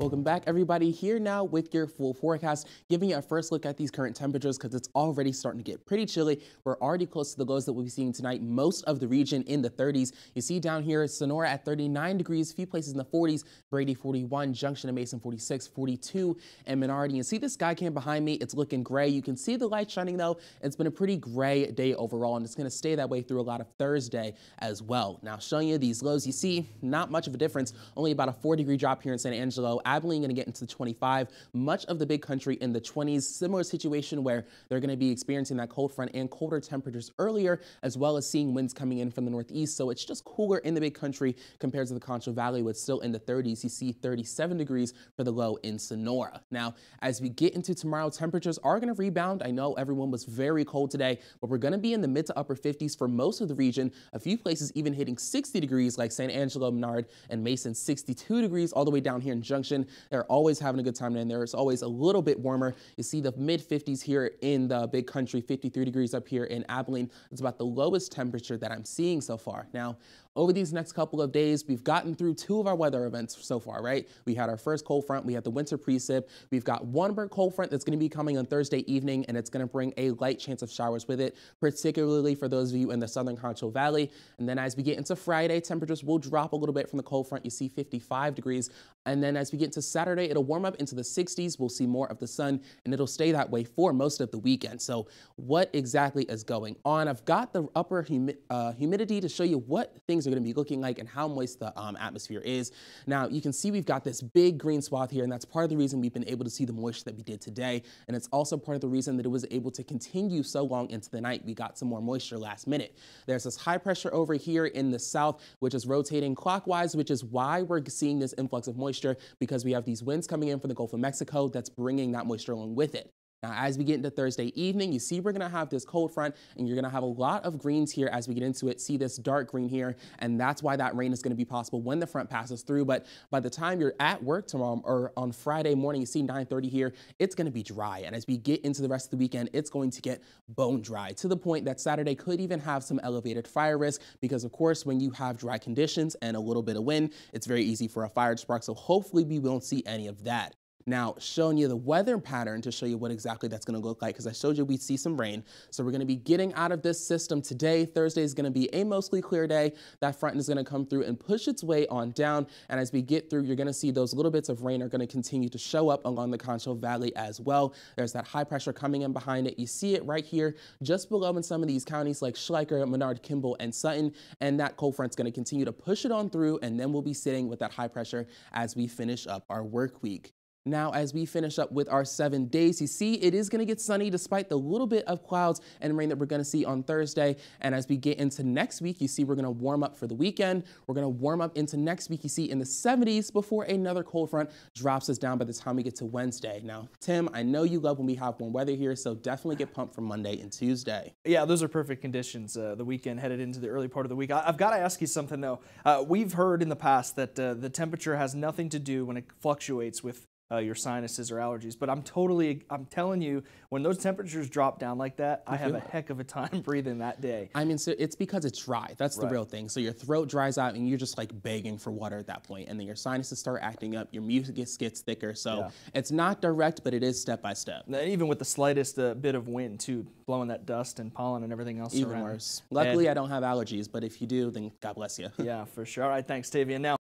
Welcome back, everybody. Here now with your full forecast, giving you a first look at these current temperatures because it's already starting to get pretty chilly. We're already close to the lows that we'll be seeing tonight. Most of the region in the 30s. You see down here, Sonora at 39 degrees, a few places in the 40s, Brady 41, Junction and Mason 46, 42, and Menard. You see the sky cam behind me. It's looking gray. You can see the light shining though. It's been a pretty gray day overall, and it's going to stay that way through a lot of Thursday as well. Now, showing you these lows, you see not much of a difference. Only about a 4-degree drop here in San Angelo. Abilene going to get into the 25, much of the big country in the 20s. Similar situation where they're going to be experiencing that cold front and colder temperatures earlier, as well as seeing winds coming in from the northeast. So it's just cooler in the big country compared to the Concho Valley, with still in the 30s. You see 37 degrees for the low in Sonora. Now, as we get into tomorrow, temperatures are going to rebound. I know everyone was very cold today, but we're going to be in the mid to upper 50s for most of the region. A few places even hitting 60 degrees like San Angelo, Menard, and Mason. 62 degrees all the way down here in Junction. They're always having a good time in there. It's always a little bit warmer. You see the mid 50s here in the big country, 53 degrees up here in Abilene. It's about the lowest temperature that I'm seeing so far. Now, over these next couple of days, we've gotten through 2 of our weather events so far, right? We had our first cold front. We had the winter precip. We've got one more cold front that's going to be coming on Thursday evening, and it's going to bring a light chance of showers with it, particularly for those of you in the southern Concho Valley. And then as we get into Friday, temperatures will drop a little bit from the cold front. You see 55 degrees. And then as we get into Saturday, it'll warm up into the 60s. We'll see more of the sun, and it'll stay that way for most of the weekend. So what exactly is going on? I've got the upper humidity to show you what things are going to be looking like and how moist the atmosphere is. Now, you can see we've got this big green swath here, and that's part of the reason we've been able to see the moisture that we did today. And it's also part of the reason that it was able to continue so long into the night. We got some more moisture last minute. There's this high pressure over here in the south, which is rotating clockwise, which is why we're seeing this influx of moisture, because we have these winds coming in from the Gulf of Mexico that's bringing that moisture along with it. Now, as we get into Thursday evening, you see we're going to have this cold front, and you're going to have a lot of greens here as we get into it. See this dark green here, and that's why that rain is going to be possible when the front passes through. But by the time you're at work tomorrow or on Friday morning, you see 9:30 here, it's going to be dry. And as we get into the rest of the weekend, it's going to get bone dry, to the point that Saturday could even have some elevated fire risk, because of course, when you have dry conditions and a little bit of wind, it's very easy for a fire to spark. So hopefully we won't see any of that. Now, showing you the weather pattern to show you what exactly that's going to look like, because I showed you we'd see some rain. So we're going to be getting out of this system today. Thursday is going to be a mostly clear day. That front is going to come through and push its way on down. And as we get through, you're going to see those little bits of rain are going to continue to show up along the Concho Valley as well. There's that high pressure coming in behind it. You see it right here just below in some of these counties like Schleicher, Menard, Kimball, and Sutton. And that cold front's going to continue to push it on through, and then we'll be sitting with that high pressure as we finish up our work week. Now, as we finish up with our 7 days, you see it is going to get sunny despite the little bit of clouds and rain that we're going to see on Thursday. And as we get into next week, you see we're going to warm up for the weekend. We're going to warm up into next week, you see, in the 70s before another cold front drops us down by the time we get to Wednesday. Now, Tim, I know you love when we have warm weather here, so definitely get pumped for Monday and Tuesday. Yeah, those are perfect conditions. The weekend headed into the early part of the week. I've got to ask you something, though. We've heard in the past that the temperature has nothing to do when it fluctuates with your sinuses or allergies, but I'm telling you, when those temperatures drop down like that, I have a heck of a time breathing that day. I mean, so it's because it's dry. That's the real thing. So your throat dries out, and you're just like begging for water at that point, and then your sinuses start acting up, your mucus gets thicker. So it's not direct, but it is step by step. Even with the slightest bit of wind, too, blowing that dust and pollen and everything else Even around. worse. Luckily, I don't have allergies, but if you do, then God bless you. Yeah, for sure. All right, thanks, Tavian. Now,